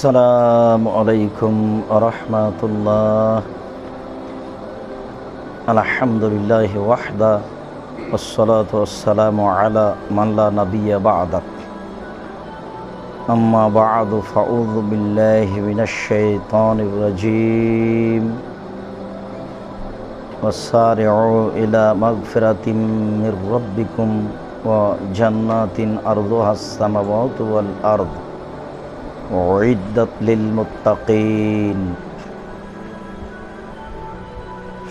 আসসালামু আলাইকুম রাহমাতুল্লাহ। আলহামদুলিল্লাহি ওয়াহদা ওয়াসসালাতু ওয়াসসালামু আলা মান লা নাবিয়্যা বা'দা। আম্মা বা'দু ফাউযু বিল্লাহি মিনাশ শাইতানির রাজীম। ওয়াসারি'উ ইলা মাগফিরাতিম মির রাব্বিকুম ওয়া জান্নাতিন আরদুহাস সামাওয়াতু ওয়াল আরদ উইদ্দাত লিল মুত্তাকিন।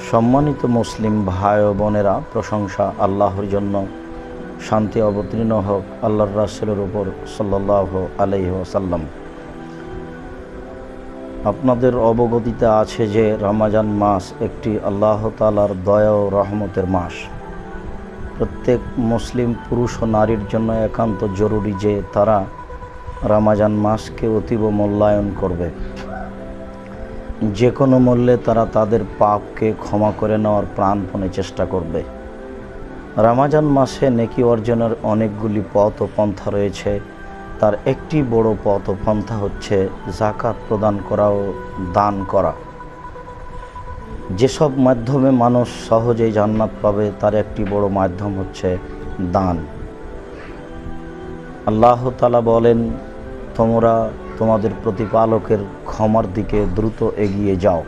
সম্মানিত মুসলিম ভাই ও বোনেরা, প্রশংসা আল্লাহর জন্য, শান্তি অবতীর্ণ হোক আল্লাহর রাসূলের উপর সাল্লাল্লাহু আলাইহি ওয়াসাল্লাম। আপনাদের অবগতিতে আছে যে রমজান মাস একটি আল্লাহ তাআলার দয়া ও রহমতের মাস। প্রত্যেক মুসলিম পুরুষ ও নারীর জন্য একান্ত জরুরি যে তারা রমজান মাসকে অতীব মূল্যায়ন করবে। যে কোনো মূল্যে তারা তাদের পাপকে ক্ষমা করে নেওয়ার প্রাণপণে চেষ্টা করবে। রমজান মাসে নেকি অর্জনের অনেকগুলি পথ ও পন্থা রয়েছে। তার একটি বড় পথ ও পন্থা হচ্ছে যাকাত প্রদান করা ও দান করা। যেসব মাধ্যমে মানুষ সহজেই জান্নাত পাবে তার একটি বড় মাধ্যম হচ্ছে দান। আল্লাহ তাআলা বলেন, তোমরা তোমাদের প্রতিপালকের ক্ষমার দিকে দ্রুত এগিয়ে যাও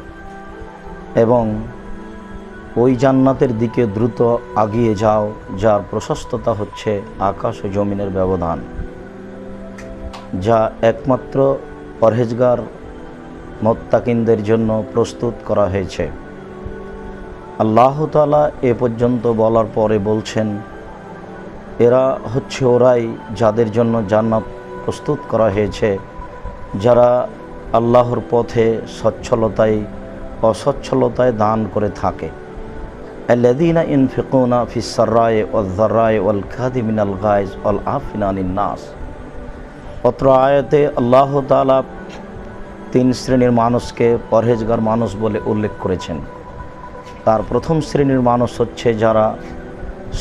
এবং ওই জান্নাতের দিকে দ্রুত এগিয়ে যাও যার প্রশস্ততা হচ্ছে আকাশ ও জমিনের ব্যবধান, যা একমাত্র পরহেজগার মুত্তাকিনদের জন্য প্রস্তুত করা হয়েছে। আল্লাহ তাআলা এ পর্যন্ত বলার পরে বলছেন, এরা হচ্ছে ওরাই যাদের জন্য জান্নাত প্রস্তুত করা হয়েছে, যারা আল্লাহর পথে সচ্ছলতায় অসচ্ছলতায় দান করে থাকে। আল্লাযীনা ইনফিকুনা ফিস সাররাই ওয়াজ যাররাই ওয়াল কাযিমিনাল গায়জ ওয়াল আফিনা আনিন নাস। অত্র আয়াতে আল্লাহ তাআলা তিন শ্রেণীর মানুষকে পরহেজগার মানুষ বলে উল্লেখ করেছেন। তার প্রথম শ্রেণীর মানুষ হচ্ছে যারা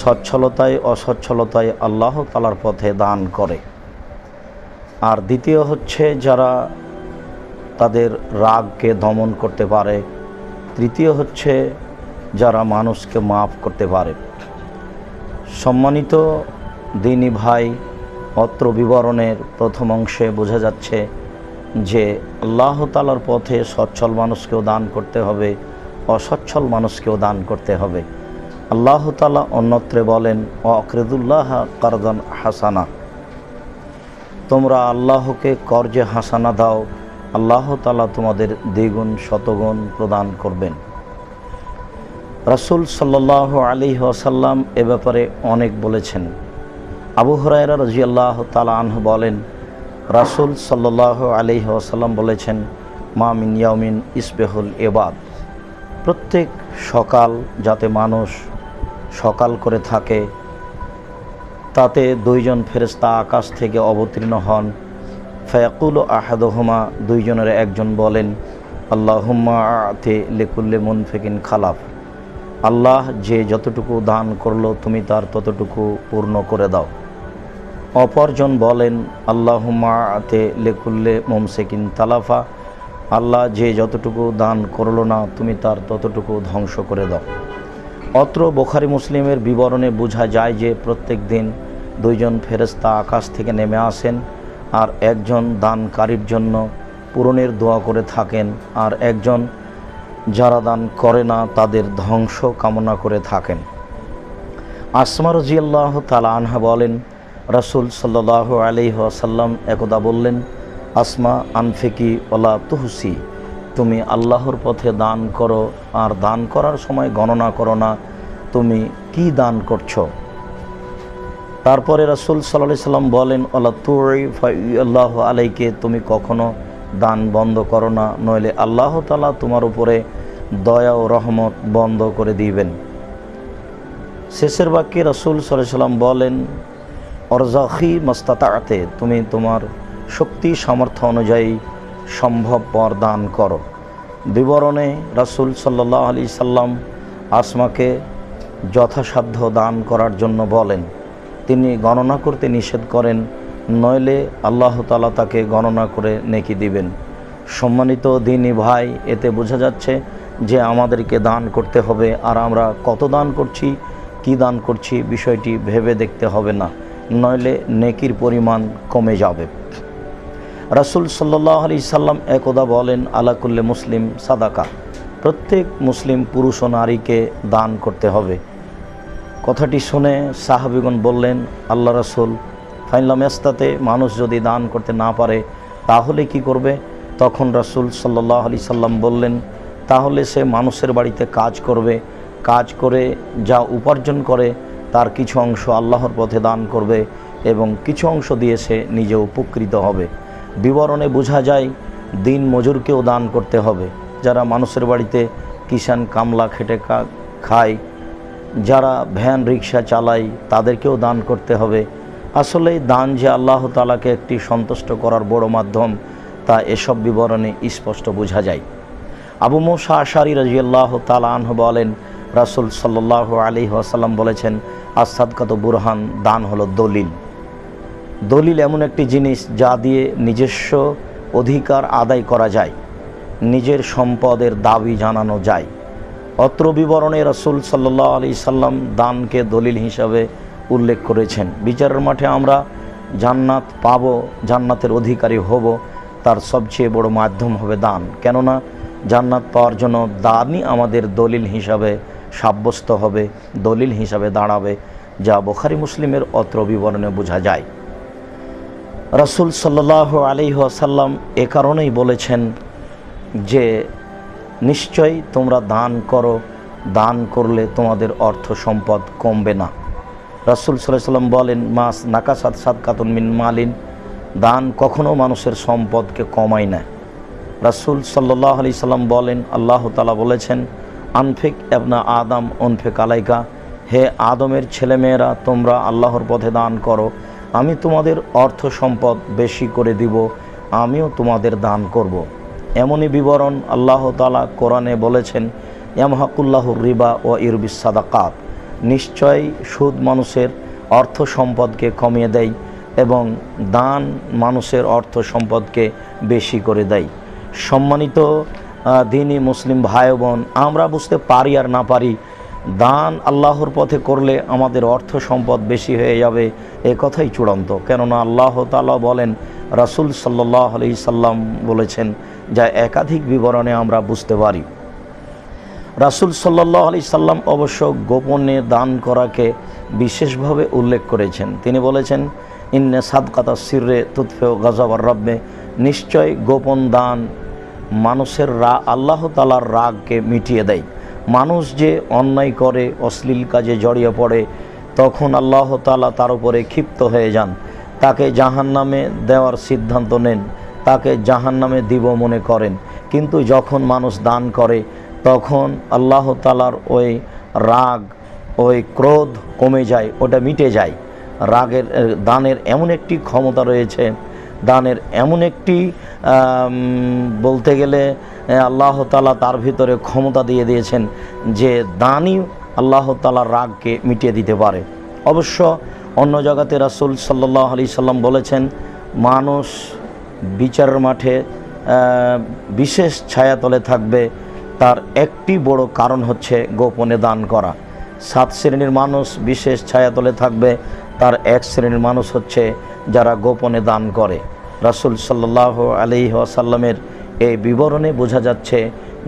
সচ্ছলতায় অসচ্ছলতায় আল্লাহ তাআলার পথে দান করে। আর দ্বিতীয় হচ্ছে যারা তাদের রাগকে দমন করতে পারে। তৃতীয় হচ্ছে যারা মানুষকে মাফ করতে পারে। সম্মানিত দ্বীনি ভাই, অত্র বিবরণের প্রথম অংশে বোঝা যাচ্ছে যে আল্লাহ তাআলার পথে সচ্ছল মানুষকেও দান করতে হবে, অসচ্ছল মানুষকেও দান করতে হবে। আল্লাহ তাআলা অন্যত্রে বলেন, ওয়াকরিদুল্লাহ কারদান হাসানা, তোমরা আল্লাহকে কর্জে হাসানা দাও, আল্লাহ তাআলা তোমাদের দ্বিগুণ শতগুণ প্রদান করবেন। রাসূল সাল্লাল্লাহু আলাইহি ওয়াসাল্লাম এ ব্যাপারে অনেক বলেছেন। আবু হুরায়রা রাদিয়াল্লাহু তাআলা আনহু বলেন, রাসূল সাল্লাল্লাহু আলাইহি ওয়াসাল্লাম বলেছেন, মা মিন ইয়াউমিন ইসবিহুল ইবাদ, প্রত্যেক সকাল যাতে মানুষ সকাল করে থাকে তাতে দুইজন ফেরেশতা আকাশ থেকে অবতীর্ণ হন। ফায়াকুলু আহাদুহুমা, দুইজনের একজন বলেন, আল্লাহুম্মা আ'তি লিকুল্লি মুনফিকিন খালাফ, আল্লাহ যে যতটুকু দান করলো তুমি তার ততটুকু পূর্ণ করে দাও। অপরজন বলেন, আল্লাহুম্মা আ'তি লিকুল্লি মুমসিকিন তালাফা, আল্লাহ যে যতটুকু দান করলো না তুমি তার ততটুকু ধ্বংস করে দাও। অত্র বুখারী মুসলিমের বিবরণে বোঝা যায় যে প্রত্যেক দিন দুইজন ফেরেশতা আকাশ থেকে নেমে আসেন আর একজন দানকারীর জন্য পূরণের দোয়া করে থাকেন, আর একজন যারা দান করে না তাদের ধ্বংস কামনা করে থাকেন। আসমা রাদিয়াল্লাহু তাআলা আনহা বলেন, রাসূল সাল্লাল্লাহু আলাইহি ওয়াসাল্লাম একদা বললেন, আসমা আনফিকি ওয়ালা তুহসি, তুমি আল্লাহর পথে দান করো আর দান করার সময় গণনা করো না তুমি কি দান করছো। তারপরে রাসূল সাল্লাল্লাহু আলাইহি সাল্লাম বলেন, ওয়ালা তুই ফাইয়াল্লাহু আলাইকে, তুমি কখনো দান বন্ধ করো না, নইলে আল্লাহ তাআলা তোমার উপরে দয়া ও রহমত বন্ধ করে দিবেন। শেষের বাক্যে রাসূল সাল্লাল্লাহু আলাইহি সাল্লাম বলেন, অরজাখি মাস্তাতা'তে, তুমি তোমার শক্তি সামর্থ্য অনুযায়ী সম্ভবপর দান করো। বিবরণে রাসূল সাল্লাল্লাহু আলাইহি সাল্লাম আসমাকে যথাসাধ্য দান করার জন্য বলেন। তিনি গণনা করতে নিষেধ করেন, নইলে আল্লাহ তাআলা তাকে গণনা করে নেকি দিবেন। সম্মানিত দিনী ভাই, এতে বোঝা যাচ্ছে যে আমাদেরকে দান করতে হবে, আর আমরা কত দান করছি, কি দান করছি বিষয়টি ভেবে দেখতে হবে না, নইলে নেকির পরিমাণ কমে যাবে। রাসূল সাল্লাল্লাহু আলাইহি সাল্লাম একদা বলেন, আলা কুল্লি মুসলিম সাদাকা, প্রত্যেক মুসলিম পুরুষ ও নারীকে দান করতে হবে। কথাটি শুনে সাহাবীগণ বললেন, আল্লাহ রাসূল, ফাইনলাম ইস্তাতে, মানুষ যদি দান করতে না পারে তাহলে কি করবে? তখন রাসূল সাল্লাল্লাহু আলাইহি সাল্লাম বললেন, তাহলে সে মানুষের বাড়িতে কাজ করবে, কাজ করে যা উপার্জন করে তার কিছু অংশ আল্লাহর পথে দান করবে এবং কিছু অংশ দিয়ে সে নিজে উপকৃত হবে। বিবরণে বোঝা যায় দিন মজুরকেও দান করতে হবে, যারা মানুষের বাড়িতে কিষান কামলা খেটে খায়, যারা ভ্যান রিক্সা চালায় তাদেরকেও দান করতে হবে। আসলে দান যে আল্লাহ তাআলাকে একটি সন্তুষ্ট করার বড় মাধ্যম, তা এসব বিবরণে স্পষ্ট বোঝা যায়। আবু মুসা আশআরী রাদিয়াল্লাহু তাআলা আনহু বলেন, রাসূল সাল্লাল্লাহু আলাইহি ওয়াসাল্লাম বলেছেন, আস-সাদকাতু বুরহান, দান হলো দলিল। দলিল এমন একটি জিনিস যা দিয়ে নিজস্ব অধিকার আদায় করা যায়, নিজের সম্পদের দাবি জানানো যায়। অত্র বিবরণে রাসূল সাল্লাল্লাহু আলাইহি সাল্লাম দানকে দলিল হিসাবে উল্লেখ করেছেন। বিচারের মাঠে আমরা জান্নাত পাব, জান্নাতের অধিকারী হব, তার সবচেয়ে বড় মাধ্যম হবে দান। কেননা জান্নাত পাওয়ার জন্য দানই আমাদের দলিল হিসাবে সাব্যস্ত হবে, দলিল হিসাবে দাঁড়াবে, যা বুখারী মুসলিমের অত্র বিবরণে বোঝা যায়। রাসূল সাল্লাল্লাহু আলাইহি ওয়াসাল্লাম এ কারণেই বলেছেন যে নিশ্চয়ই তোমরা দান করো, দান করলে তোমাদের অর্থ সম্পদ কমবে না। রাসূল সাল্লাল্লাহু আলাইহি ওয়াসাল্লাম বলেন, মাস নাকাসাত সাদকাতুন মিন মালিন, দান কখনো মানুষের সম্পদকে কমায় না। রাসূল সাল্লাল্লাহু আলাইহি সাল্লাম বলেন, আল্লাহ তাআলা বলেছেন, আনফিক ইবনা আদম উনফিক আলাইকা, হে আদমের ছেলেমেয়েরা, তোমরা আল্লাহর পথে দান করো, আমি তোমাদের অর্থ সম্পদ বেশি করে দিব, আমিও তোমাদের দান করব। এমনই বিবরণ আল্লাহ তাআলা কোরআনে বলেছেন, ইয়ামহাকুল্লাহুর রিবা ও ইরবিস সাদাকাত, নিশ্চয় সুদ মানুষের অর্থ সম্পদকে কমিয়ে দেয় এবং দান মানুষের অর্থ সম্পদকে বেশি করে দেয়। সম্মানিত দিনী মুসলিম ভাই বোন, আমরা বুঝতে পারি আর না পারি, দান আল্লাহর পথে করলে আমাদের অর্থ সম্পদ বেশি হয়ে যাবে, এ কথাই চূড়ান্ত। কেননা আল্লাহ তাআলা বলেন, রাসূল সাল্লাল্লাহু আলাইহি সাল্লাম বলেছেন, যা একাধিক বিবরণে আমরা বুঝতে পারি। রাসূল সাল্লাল্লাহু আলাইহি সাল্লাম অবশ্য গোপনে দান করাকে বিশেষভাবে উল্লেখ করেছেন। তিনি বলেছেন, ইন্নে সাদকাতা সিররে তুতফিউ গাযাবার রাব্বে, নিশ্চয় গোপন দান মানুষের আল্লাহ তাআলার রাগকে মিটিয়ে দেয়। মানুষ যে অন্যায় করে, অশ্লীল কাজে জড়িয়ে পড়ে, তখন আল্লাহ তাআলা তার উপরে ক্ষিপ্ত হয়ে যান, তাকে জাহান্নামে দেওয়ার সিদ্ধান্ত নেন, তাকে জাহান্নামে দিব মনে করেন। কিন্তু যখন মানুষ দান করে তখন আল্লাহ তাআলার ওই রাগ, ওই ক্রোধ কমে যায়, ওটা মিটে যায়। দানের এমন একটি ক্ষমতা রয়েছে, দানের এমন একটি বলতে গেলে আল্লাহ তাআলা তার ভিতরে ক্ষমতা দিয়ে দিয়েছেন যে দানই আল্লাহ তাআলার রাগকে মিটিয়ে দিতে পারে। অবশ্য অন্য জগতে রাসূল সাল্লাল্লাহু আলাইহি সাল্লাম বলেছেন, মানুষ বিচারের মাঠে বিশেষ ছায়াতলে থাকবে, তার একটি বড় কারণ হচ্ছে গোপনে দান করা। 7 শ্রেণীর মানুষ বিশেষ ছায়াতলে থাকবে, তার এক শ্রেণীর মানুষ হচ্ছে যারা গোপনে দান করে। রাসূল সাল্লাল্লাহু আলাইহি ওয়াসাল্লামের এই বিবরণে বোঝা যাচ্ছে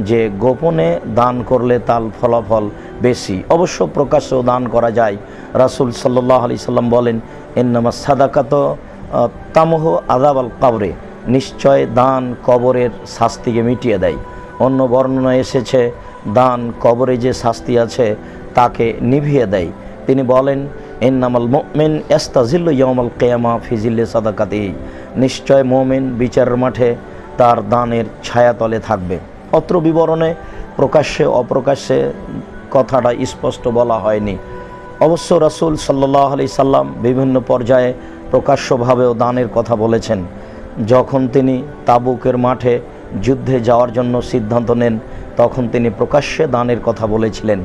যে গোপনে দান করলে তার ফলাফল বেশি। অবশ্য প্রকাশ্যেও দান করা যায়। রাসূল সাল্লাল্লাহু আলাইহি সাল্লাম বলেন, ইন্নামাস সাদাকাতু তামহু আযাবাল কবরে, নিশ্চয় দান কবরের শাস্তিকে মিটিয়ে দেয়। অন্য বর্ণনায় এসেছে, দান কবরে যে শাস্তি আছে তাকে নিভিয়ে দেয়। তিনি বলেন, ইন্নামাল মুমিন ইস্তাজিল্লু ইয়াউমাল কিয়ামা ফি জিল্লি সাদাকাতিহি, নিশ্চয় মুমিন বিচারের মাঠে তার দানের ছায়াতলে থাকবে। অত্র বিবরণে প্রকাশ্যে অপ্রকাশ্যে কথাটা স্পষ্ট বলা হয়নি। অবশ্য রাসূল সাল্লাল্লাহু আলাইহি সাল্লাম বিভিন্ন পর্যায়ে প্রকাশ্যভাবেও দানের কথা বলেছেন। যখন তিনি তাবুকের মাঠে যুদ্ধে যাওয়ার জন্য সিদ্ধান্ত নেন, তখন তিনি প্রকাশ্যে দানের কথা বলেছিলেন।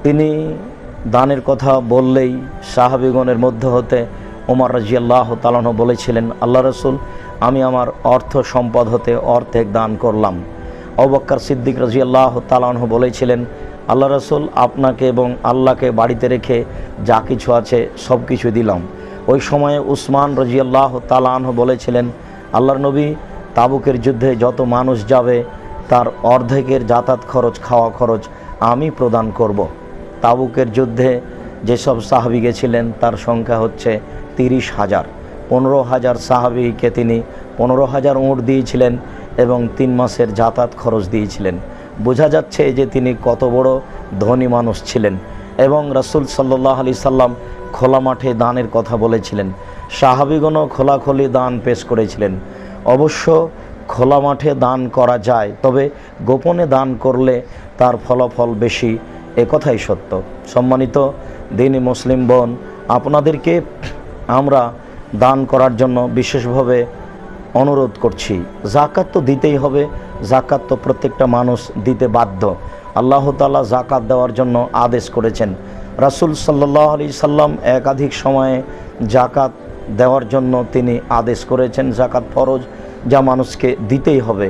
তিনি দানের কথা বললেই সাহাবীগণের মধ্যে হতে ওমর রাদিয়াল্লাহু তাআলা আনহু বলেছিলেন, আল্লাহ রাসূল, আমি আমার অর্থ সম্পদ হতে অর্ধেক দান করলাম। আবু বকর সিদ্দিক রাদিয়াল্লাহু তাআলা আনহু বলেছিলেন, আল্লাহ রাসূল, আপনাকে এবং আল্লাহকে বাড়িতে রেখে যা কিছু আছে সব কিছু দিলাম। ওই সময়ে উসমান রাদিয়াল্লাহু তাআলা আনহু বলেছিলেন, আল্লাহর নবী, তাবুকের যুদ্ধে যত মানুষ যাবে তার অর্ধেকের যাতায়াত খরচ, খাওয়া খরচ আমি প্রদান করব। তাবুকের যুদ্ধে যেসব সাহাবী গেছিলেন তার সংখ্যা হচ্ছে 30,000। 15,000 সাহাবীকে তিনি 15,000 উট দিয়েছিলেন এবং 3 মাসের যাতায়াত খরচ দিয়েছিলেন। বোঝা যাচ্ছে যে তিনি কত বড় ধনী মানুষ ছিলেন। এবং রাসূল সাল্লাল্লাহু আলাইহি সাল্লাম খোলা মাঠে দানের কথা বলেছিলেন। সাহাবীগণও খোলাখুলি দান পেশ করেছিলেন। অবশ্য খোলা মাঠে দান করা যায়, তবে গোপনে দান করলে তার ফলাফল বেশি, একথাই সত্য। সম্মানিত দ্বীনি মুসলিম বোন, আপনাদেরকে আমরা দান করার জন্য বিশেষভাবে অনুরোধ করছি। যাকাত তো দিতেই হবে, যাকাত তো প্রত্যেকটা মানুষ দিতে বাধ্য। আল্লাহ তাআলা যাকাত দেওয়ার জন্য আদেশ করেছেন। রাসূল সাল্লাল্লাহু আলাইহি সাল্লাম একাধিক সময়ে যাকাত দেওয়ার জন্য তিনি আদেশ করেছেন। যাকাত ফরজ, যা মানুষকে দিতেই হবে।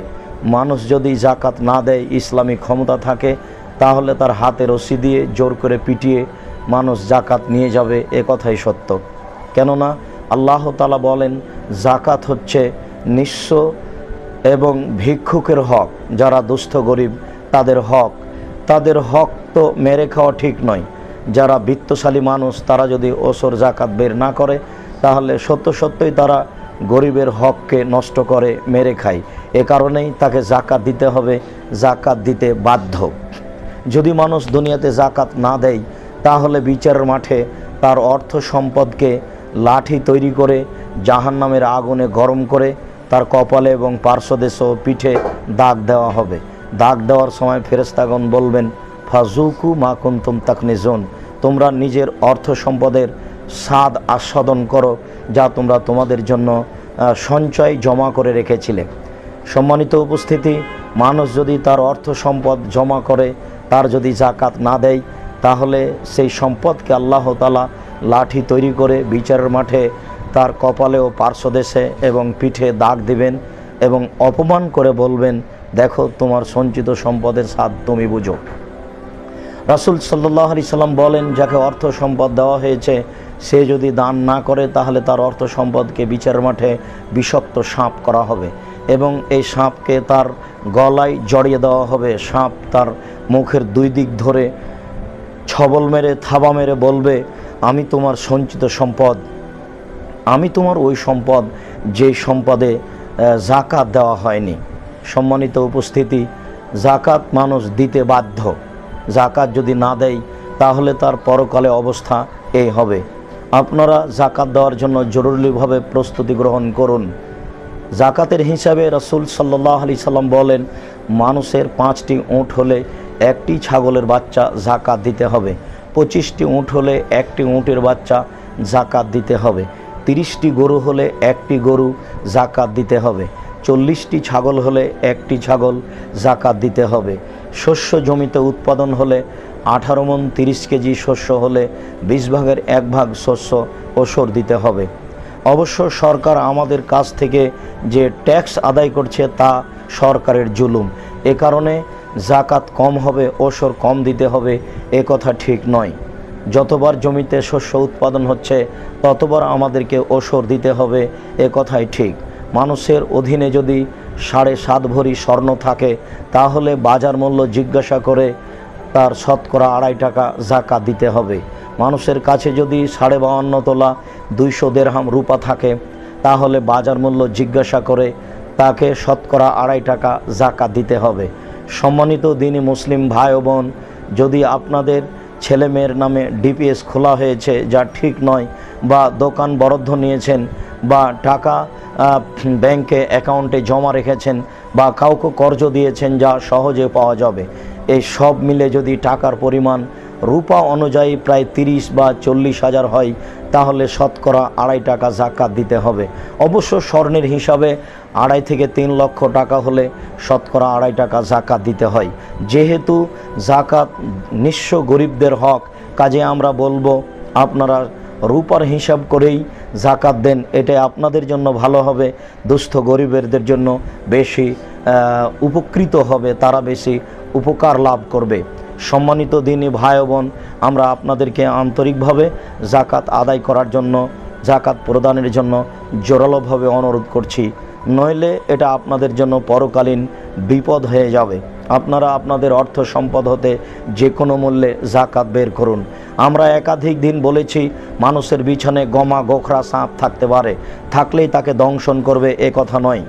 মানুষ যদি যাকাত না দেয়, ইসলামী ক্ষমতা থাকে, তাহলে তার হাতে রশি দিয়ে জোর করে পিটিয়ে মানুষ যাকাত নিয়ে যাবে, এ কথাই সত্য। কেননা আল্লাহ তাআলা বলেন, যাকাত হচ্ছে নিঃস্ব এবং ভিক্ষুকের হক, যারা দুস্থ গরিব তাদের হক তো মেরে খাওয়া ঠিক নয়। যারা বিত্তশালী মানুষ তারা যদি ওসর যাকাত বের না করে, তাহলে সত্যই তারা গরিবের হককে নষ্ট করে, মেরে খায়। এ কারণেই তাকে যাকাত দিতে হবে, যাকাত দিতে বাধ্য। যদি মানুষ দুনিয়াতে যাকাত না দেয়, তাহলে বিচারের মাঠে তার অর্থ সম্পদকে লাঠি তৈরি করে জাহান্নামের আগুনে গরম করে তার কপালে এবং পার্শ্বদেশ ও পিঠে দাগ দেওয়া হবে। দাগ দেওয়ার সময় ফেরেশতাগণ বলবেন, ফাজুকু মা কুনতুম তাকনিজুন, তোমরা নিজের অর্থ সম্পদের স্বাদ আস্বাদন করো, যা তোমরা তোমাদের জন্য সঞ্চয় জমা করে রেখেছিলে। সম্মানিত উপস্থিতি, মানুষ যদি তার অর্থ সম্পদ জমা করে, তার যদি যাকাত না দেয়, তাহলে সেই সম্পদকে আল্লাহ তাআলা লাঠি তৈরি করে বিচারের মাঠে তার কপালে ও পার্শ্বদেশে এবং পিঠে দাগ দিবেন এবং অপমান করে বলবেন, দেখো তোমার সঞ্চিত সম্পদের স্বাদ তুমি বুঝো। রাসূল সাল্লাল্লাহু আলাইহি সাল্লাম বলেন, যাকে অর্থ সম্পদ দেওয়া হয়েছে সে যদি দান না করে, তাহলে তার অর্থ সম্পদকে বিচারের মাঠে বিষাক্ত সাপ করা হবে এবং এই সাপকে তার গলায় জড়িয়ে দেওয়া হবে। সাপ তার মুখের 2 দিক ধরে ছবল মেরে থাবা মেরে বলবে, আমি তোমার সঞ্চিত সম্পদ, আমি তোমার ওই সম্পদ যে সম্পদে যাকাত দেওয়া হয়নি। সম্মানিত উপস্থিতি, যাকাত মানুষ দিতে বাধ্য। যাকাত যদি না দেয়, তাহলে তার পরকালে অবস্থা এই হবে। আপনারা যাকাত দেওয়ার জন্য জরুরিভাবে প্রস্তুতি গ্রহণ করুন। যাকাতের হিসাবে রাসূল সাল্লাল্লাহু আলাইহি সাল্লাম বলেন, মানুষের 5টি উট হলে 1টি ছাগলের বাচ্চা যাকাত দিতে হবে, 25টি উট হলে 1টি উটের বাচ্চা যাকাত দিতে হবে, 30টি গরু হলে 1টি গরু যাকাত দিতে হবে, 40টি ছাগল হলে 1টি ছাগল যাকাত দিতে হবে। শস্য জমিতে উৎপাদন হলে 18 মণ 30 কেজি শস্য হলে 20 ভাগের 1 ভাগ শস্য ওসর দিতে হবে। অবশ্য সরকার আমাদের কাছ থেকে যে ট্যাক্স আদায় করছে তা সরকারের জুলুম। এ কারণে যাকাত কম হবে, ওসর কম দিতে হবে, এ কথা ঠিক নয়। যতবার জমিতে শস্য উৎপাদন হচ্ছে ততবার আমাদেরকে ওসর দিতে হবে, এ কথাই ঠিক। মানুষের অধীনে যদি 7.5 ভরি স্বর্ণ থাকে, তাহলে বাজার মূল্য জিজ্ঞাসা করে তার শতকরা 2.5 টাকা যাকাত দিতে হবে। মানুষের কাছে যদি 52.5 তোলা 200 দিরহাম রূপা থাকে, তাহলে বাজার মূল্য জিজ্ঞাসা করে তাকে শতকরা 2.5 টাকা যাকাত দিতে হবে। সম্মানিত দ্বীনি মুসলিম ভাই ও বোন, যদি আপনাদের ছেলে মেয়ের নামে ডিপিএস খোলা হয়েছে যা ঠিক নয়, বা দোকান বরাদ্দ নিয়েছেন, বা টাকা ব্যাংকে অ্যাকাউন্টে জমা রেখেছেন, বা কাউকে কর্জ দিয়েছেন যা সহজে পাওয়া যাবে, এই সব মিলে যদি টাকার পরিমাণ রূপা অনুযায়ী প্রায় 30 বা 40 হাজার হয়, তাহলে শতকরা 2.5 টাকা যাকাত দিতে হবে। অবশ্য স্বর্ণের হিসাবে 2.5 থেকে 3 লক্ষ টাকা হলে শতকরা 2.5 টাকা যাকাত দিতে হয়। যেহেতু যাকাত নিঃস্ব গরিবদের হক, কাজে আমরা বলবো আপনারা রূপার হিসাব করেই জাকাত দেন, এটাই আপনাদের জন্য ভালো হবে, দুস্থ গরিবদের জন্য বেশি উপকৃত হবে, তারা বেশি উপকার লাভ করবে। সম্মানিত দিনী ভাই বোন, আমরা আপনাদেরকে আন্তরিকভাবে জাকাত আদায় করার জন্য, জাকাত প্রদানের জন্য জোরালোভাবে অনুরোধ করছি, নইলে এটা আপনাদের জন্য পরকালীন বিপদ হয়ে যাবে। আপনারা আপনাদের অর্থ সম্পদ হতে যে কোনো মূল্যে জাকাত বের করুন। আমরা একাধিক দিন বলেছি, মানুষের বিছানে গমা গোখরা সাপ থাকতে পারে, থাকলেই তাকে দংশন করবে এ কথা নয়।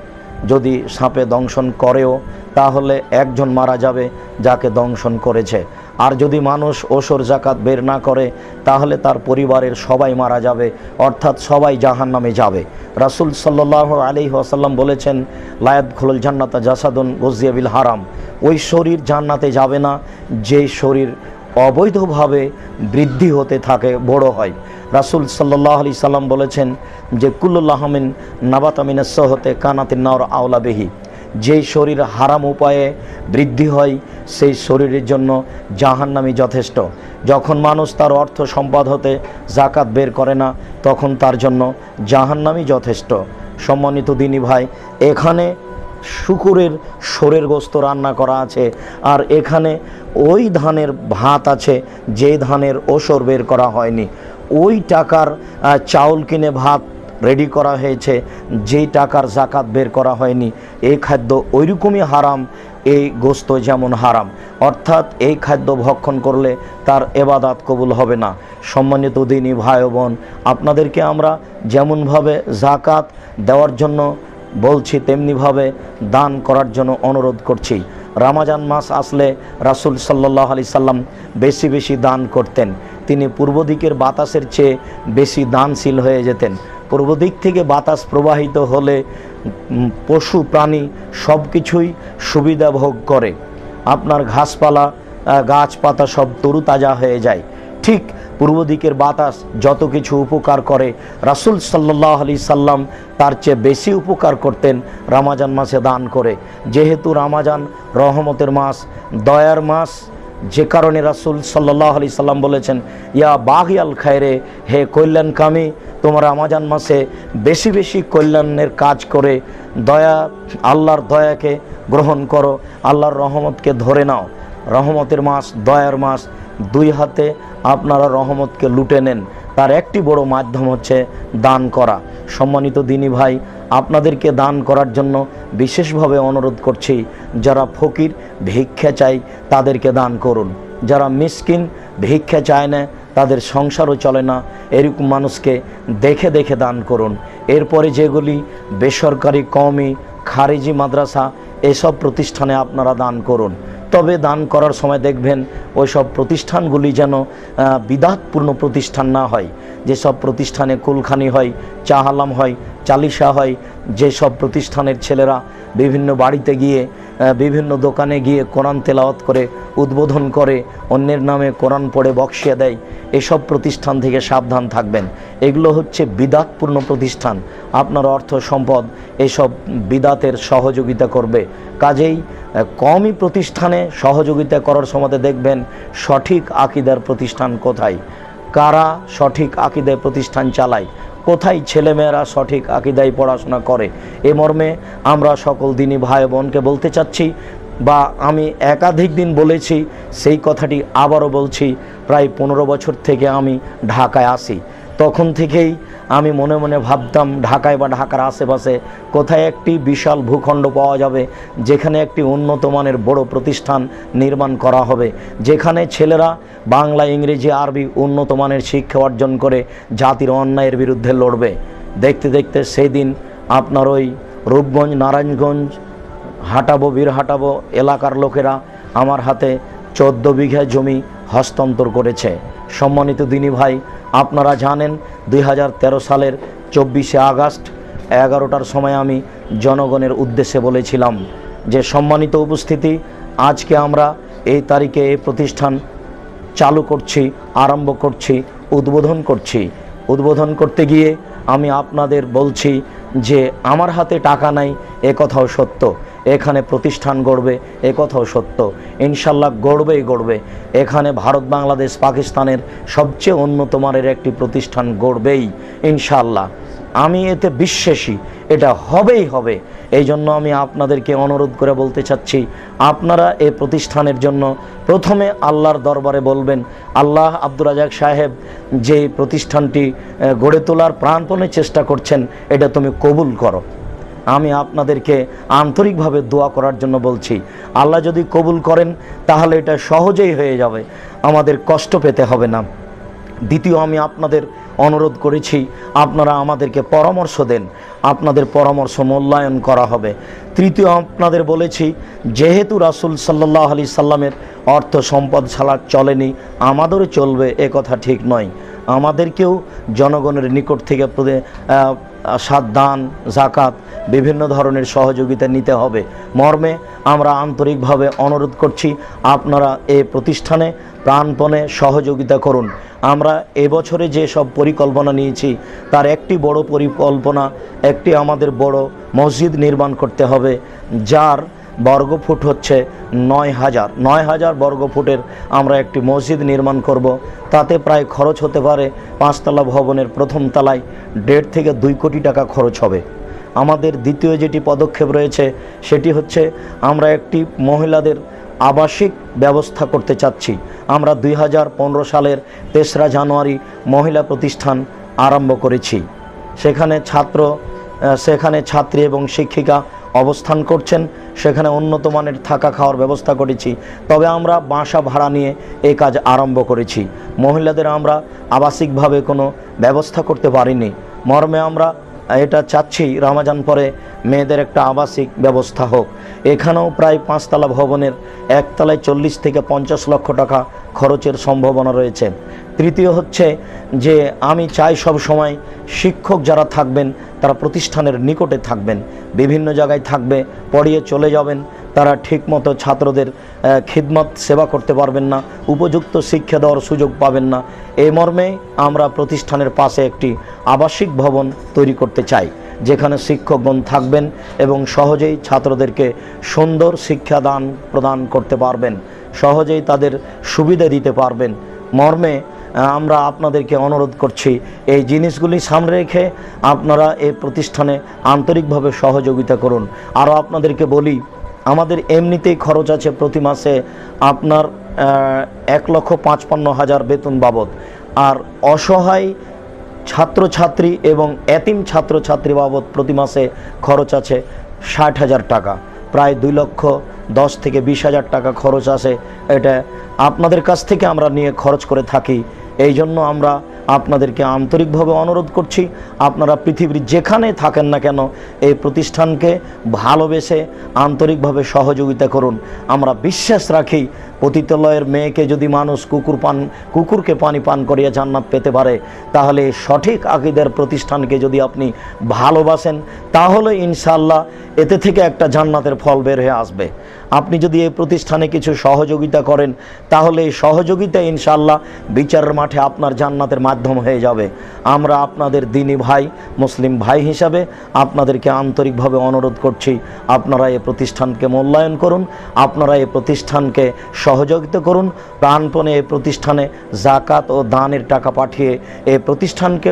যদি সাপে দংশন করেও তাহলে একজন মারা যাবে যাকে দংশন করেছে, আর যদি মানুষ ওসর জাকাত বের না করে তাহলে তার পরিবারের সবাই মারা যাবে, অর্থাৎ সবাই জাহান্নামে যাবে। রাসূল সাল্লাল্লাহু আলাইহি ওয়াসাল্লাম বলেছেন, লায়াদখুলুল জান্নাতা জাসাদুন গুযিয়া বিল হারাম, ওই শরীর জান্নাতে যাবে না যে শরীর অবৈধভাবে বৃদ্ধি হতে থাকে, বড় হয়। রাসূল সাল্লাল্লাহু আলাইহি সাল্লাম বলেছেন যে কুল্লু লাহমিন নাবাতা মিনাস সহতে কানাতিন নার আওলা বিহি, যেই শরীর হারাম উপায়ে বৃদ্ধি হয় সেই শরীরের জন্য জাহান্নামী যথেষ্ট। যখন মানুষ তার অর্থ সম্পদ হতে জাকাত বের করে না তখন তার জন্য জাহান্নামী যথেষ্ট। সম্মানিত দিনী ভাই, এখানে শুকুরের শোরের গোস্ত রান্না করা আছে, আর এখানে ওই ধানের ভাত আছে যে ধানের ওসর বের করা হয়নি, ওই টাকার চাউল কিনে ভাত রেডি করা হয়েছে যেই টাকার জাকাত বের করা হয়নি। এই খাদ্য ওইরকমই হারাম, এই গোস্ত যেমন হারাম, অর্থাৎ এই খাদ্য ভক্ষণ করলে তার এবাদাত কবুল হবে না। সম্মানিত দিনী ভাই বোন, আপনাদেরকে আমরা যেমনভাবে জাকাত দেওয়ার জন্য বলছি তেমনিভাবে দান করার জন্য অনুরোধ করছি। রমজান মাস আসলে রাসূল সাল্লাল্লাহু আলাইহি সাল্লাম বেশি বেশি দান করতেন। তিনি পূর্ব দিকের বাতাসের চেয়ে বেশি দানশীল হয়ে যেতেন। পূর্ব দিক থেকে বাতাস প্রবাহিত হলে পশু প্রাণী সব কিছুই সুবিধা ভোগ করে, আপনার ঘাসপালা গাছপাতা সব তরুতাজা হয়ে যায়। ঠিক পূর্ব দিকের বাতাস যত কিছু উপকার করে, রাসূল সাল্লাল্লাহু আলাইহি সাল্লাম তার চেয়ে বেশি উপকার করতেন রমজান মাসে দান করে। যেহেতু রমজান রহমতের মাস, দয়ার মাস, যে কারণে রাসূল সাল্লাল্লাহু আলাইহি সাল্লাম বলেছেন, ইয়া বাগিয়াল খায়রে, হে কল্যাণকামী, তোমরা রমজান মাসে বেশি বেশি কল্যাণের কাজ করে দয়া, আল্লাহর দয়াকে গ্রহণ করো, আল্লাহর রহমতকে ধরে নাও। রহমতের মাস, দয়ার মাস, দুই হাতে আপনারা রহমতকে লুটে নেন। তার একটি বড় মাধ্যম হচ্ছে দান করা। সম্মানিত দিনী ভাই, আপনাদেরকে দান করার জন্য বিশেষভাবে অনুরোধ করছি, যারা ফকির ভিক্ষা চায় তাদেরকে দান করুন। যারা মিসকিন ভিক্ষা চায় না, তাদের সংসারও চলে না, এরকম মানুষকে দেখে দেখে দান করুন। এরপরে যেগুলি বেসরকারি, কওমি, খারিজি মাদ্রাসা, এসব প্রতিষ্ঠানে আপনারা দান করুন। তবে দান করার সময় দেখবেন ওই সব প্রতিষ্ঠানগুলি যেন বিদআতপূর্ণ প্রতিষ্ঠান না হয়। যেসব প্রতিষ্ঠানে কুলখানি হয়, চাহালাম হয়, চালিশা হয়, যেসব প্রতিষ্ঠানের ছেলেরা বিভিন্ন বাড়িতে গিয়ে, বিভিন্ন দোকানে গিয়ে কোরআন তেলাওয়াত করে, উদ্বোধন করে, অন্যের নামে কোরআন পড়ে বক্সিয়ে দেয়, এসব প্রতিষ্ঠান থেকে সাবধান থাকবেন। এগুলো হচ্ছে বিদআতপূর্ণ প্রতিষ্ঠান। আপনার অর্থ সম্পদ এসব বিদআতের সহযোগিতা করবে। কাজেই কওমি প্রতিষ্ঠানে সহযোগিতা করার সময় দেখবেন সঠিক আকীদার প্রতিষ্ঠান কোথায়, কারা সঠিক আকীদায় প্রতিষ্ঠান চালায়, কোথায় ছেলেমেয়েরা সঠিক আকীদায় পড়াশোনা করে। এ মর্মে আমরা সকল দিনী ভাই বোনকে বলতে চাচ্ছি, বা আমি একাধিক দিন বলেছি, সেই কথাটি আবারও বলছি। প্রায় 15 বছর থেকে আমি ঢাকায় আসি, তখন থেকেই আমি মনে মনে ভাবতাম ঢাকায় বা ঢাকার আশেপাশে কোথায় একটি বিশাল ভূখণ্ড পাওয়া যাবে যেখানে একটি উন্নত মানের বড় প্রতিষ্ঠান নির্মাণ করা হবে, যেখানে ছেলেরা বাংলা, ইংরেজি, আরবি উন্নত মানের শিক্ষা অর্জন করে জাতির অন্যায়ের বিরুদ্ধে লড়বে। দেখতে দেখতে সেই দিন আপনার ওই রূপগঞ্জ, নারায়ণগঞ্জ, হাটাবো, বীরহাটাবো এলাকার লোকেরা আমার হাতে 14 বিঘা জমি হস্তান্তর করেছে। সম্মানিত দিনী ভাই, আপনারা জানেন 2013 সালের 24শে আগস্ট 11টার সময় আমি জনগণের উদ্দেশ্যে বলেছিলাম যে সম্মানিত উপস্থিতি, আজকে আমরা এই তারিখে এই প্রতিষ্ঠান চালু করছি, আরম্ভ করছি, উদ্বোধন করছি। উদ্বোধন করতে গিয়ে আমি আপনাদের বলছি যে আমার হাতে টাকা নাই, এ কথাও সত্য। এখানে প্রতিষ্ঠান গড়বে, এ কথাও সত্য। ইনশাল্লাহ গড়বে। এখানে ভারত, বাংলাদেশ, পাকিস্তানের সবচেয়ে উন্নত মানের একটি প্রতিষ্ঠান গড়বেই ইনশাল্লাহ। আমি এতে বিশ্বাসী, এটা হবে। এই জন্য আমি আপনাদেরকে অনুরোধ করে বলতে চাচ্ছি, আপনারা এই প্রতিষ্ঠানের জন্য প্রথমে আল্লাহর দরবারে বলবেন, আল্লাহ, আব্দুর রাজ্জাক সাহেব যে প্রতিষ্ঠানটি গড়ে তোলার প্রাণপণে চেষ্টা করছেন, এটা তুমি কবুল করো। আমি আপনাদেরকে আন্তরিকভাবে দোয়া করার জন্য বলছি। আল্লাহ যদি কবুল করেন তাহলে এটা সহজেই হয়ে যাবে, আমাদের কষ্ট পেতে হবে না। দ্বিতীয়, আমি আপনাদের অনুরোধ করেছি, আপনারা আমাদেরকে পরামর্শ দেন, আপনাদের পরামর্শ মূল্যায়ন করা হবে। তৃতীয়, আপনাদের বলেছি, যেহেতু রাসূল সাল্লাল্লাহু আলাইহি সাল্লামের অর্থ সম্পদ ছাড়া চলেনি, আমাদেরও চলবে এ কথা ঠিক নয়। আমাদেরকেও জনগণের নিকট থেকে দান, যাকাত, বিভিন্ন ধরনের সহযোগিতা নিতে হবে মর্মে আমরা আন্তরিকভাবে অনুরোধ করছি, আপনারা এই প্রতিষ্ঠানে প্রাণপণে সহযোগিতা করুন। আমরা এবছরে যে সব পরিকল্পনা নিয়েছি তার একটি বড় পরিকল্পনা, একটি আমাদের বড় মসজিদ নির্মাণ করতে হবে, যার বর্গফুট হচ্ছে ৯,০০০ বর্গফুটের আমরা একটি মসজিদ নির্মাণ করব। তাতে প্রায় খরচ হতে পারে ৫ তলা ভবনের প্রথম তলায় ১.৫ থেকে ২ কোটি টাকা খরচ হবে। আমাদের দ্বিতীয় যেটি পদক্ষেপ রয়েছে সেটি হচ্ছে, আমরা একটি মহিলাদের আবাসিক ব্যবস্থা করতে চাচ্ছি। আমরা ২০১৫ সালের ৩রা জানুয়ারি মহিলা প্রতিষ্ঠান আরম্ভ করেছি। সেখানে ছাত্রী এবং শিক্ষিকা অবস্থান করছেন, সেখানে উন্নত মানের থাকা খাওয়ার ব্যবস্থা করেছি। তবে আমরা বাসা ভাড়া নিয়ে এই কাজ আরম্ভ করেছি। মহিলাদের আমরা আবাসিকভাবে কোনো ব্যবস্থা করতে পারিনি মর্মে আমরা এটা চাচ্ছি, রমজান পরে মেয়েদের একটা আবাসিক ব্যবস্থা হোক। এখানেও প্রায় ৫ তলা ভবনের একতলায় ৪০ থেকে ৫০ লক্ষ টাকা খরচের সম্ভাবনা রয়েছে। তৃতীয় হচ্ছে যে, আমি চাই সব সময় শিক্ষক যারা থাকবেন তারা প্রতিষ্ঠানের নিকটে থাকবেন, বিভিন্ন জায়গায় থাকবে, পড়িয়ে চলে যাবেন, তারা ঠিকমতো ছাত্রদের খিদমত সেবা করতে পারবেন না, উপযুক্ত শিক্ষা দেওয়ার সুযোগ পাবেন না। এই মর্মে আমরা প্রতিষ্ঠানের পাশে একটি আবাসিক ভবন তৈরি করতে চাই, যেখানে শিক্ষকগণ থাকবেন এবং সহজেই ছাত্রদেরকে সুন্দর শিক্ষাদান প্রদান করতে পারবেন, সহজেই তাদের সুবিধা দিতে পারবেন মর্মে আমরা আপনাদেরকে অনুরোধ করছি, এই জিনিসগুলি সামনে রেখে আপনারা এই প্রতিষ্ঠানে আন্তরিকভাবে সহযোগিতা করুন। আরও আপনাদেরকে বলি, আমাদের এমনিতেই খরচ আছে প্রতি মাসে আপনার ১,৫৫,০০০ বেতন বাবদ, আর অসহায় ছাত্রছাত্রী এবং এতিম ছাত্রছাত্রী বাবদ প্রতি মাসে খরচ আছে ৬০,০০০ টাকা, প্রায় ২,১০,০০০ থেকে ২০,০০০ টাকা খরচ আসে। এটা আপনাদের কাছ থেকে আমরা নিয়ে খরচ করে থাকি। এই জন্য আমরা আপনাদেরকে আন্তরিকভাবে অনুরোধ করছি, আপনারা পৃথিবীর যেখানে থাকেন না কেন এই প্রতিষ্ঠানকে ভালোবেসে আন্তরিকভাবে সহযোগিতা করুন। আমরা বিশ্বাস রাখি, পতিতালয়ের মেয়েকে যদি মানুষ কুকুরকে পানি পান করিয়া জান্নাত পেতে পারে, তাহলে সঠিক আকীদার প্রতিষ্ঠানকে যদি আপনি ভালোবাসেন, তাহলে ইনশাআল্লাহ এতে থেকে একটা জান্নাতের ফল বের হয়ে আসবে। আপনি যদি এই প্রতিষ্ঠানে কিছু সহযোগিতা করেন, তাহলে এই সহযোগিতা ইনশাআল্লাহ বিচারের মাঠে আপনার জান্নাতের মাধ্যম হয়ে যাবে। আমরা আপনাদের দ্বীনী ভাই, মুসলিম ভাই হিসাবে আপনাদেরকে আন্তরিকভাবে অনুরোধ করছি, আপনারা এই প্রতিষ্ঠানকে মূল্যায়ন করুন, আপনারা এই প্রতিষ্ঠানকে সহযোগিতা করুন, প্রাণপণে এই প্রতিষ্ঠানে যাকাত ও দানের টাকা পাঠিয়ে এই প্রতিষ্ঠানকে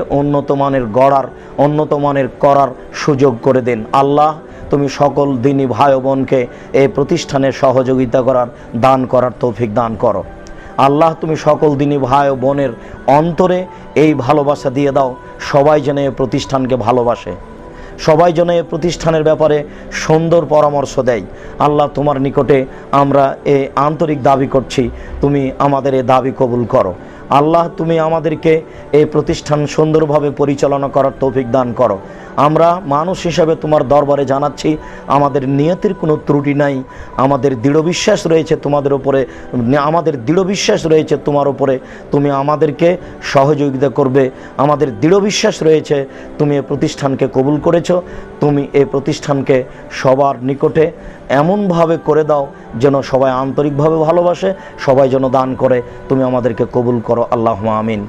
উন্নত মানের করার সুযোগ করে দেন। আল্লাহ, তুমি সকল দ্বীনী ভাই বোনকে এই প্রতিষ্ঠানে সহযোগিতা করার, দান করার তৌফিক দান করো। আল্লাহ, তুমি সকল দ্বীনী ভাই ও বোনের অন্তরে এই ভালোবাসা দিয়ে দাও, সবাই যেন এই প্রতিষ্ঠানকে ভালোবাসে, সবাই যেন এই প্রতিষ্ঠানের ব্যাপারে সুন্দর পরামর্শ দেয়। আল্লাহ, তোমার নিকটে আমরা এই আন্তরিক দাবি করছি, তুমি আমাদের এই দাবি কবুল করো। আল্লাহ, তুমি আমাদেরকে এই প্রতিষ্ঠান সুন্দরভাবে পরিচালনা করার তৌফিক দান করো। আমরা মানুষ হিসাবে তোমার দরবারে জানাচ্ছি, আমাদের নিয়তের কোনো ত্রুটি নাই, আমাদের দৃঢ় বিশ্বাস রয়েছে তোমাদের উপরে, আমাদের দৃঢ় বিশ্বাস রয়েছে তোমার উপরে, তুমি আমাদেরকে সহযোগিতা করবে। আমাদের দৃঢ় বিশ্বাস রয়েছে তুমি এই প্রতিষ্ঠানকে কবুল করেছো, তুমি এই প্রতিষ্ঠানকে সবার নিকটে এমনভাবে করে দাও যেন সবাই আন্তরিকভাবে ভালোবাসে, সবাই যেন দান করে। তুমি আমাদেরকে কবুল করো, আল্লাহুম্মা আমিন।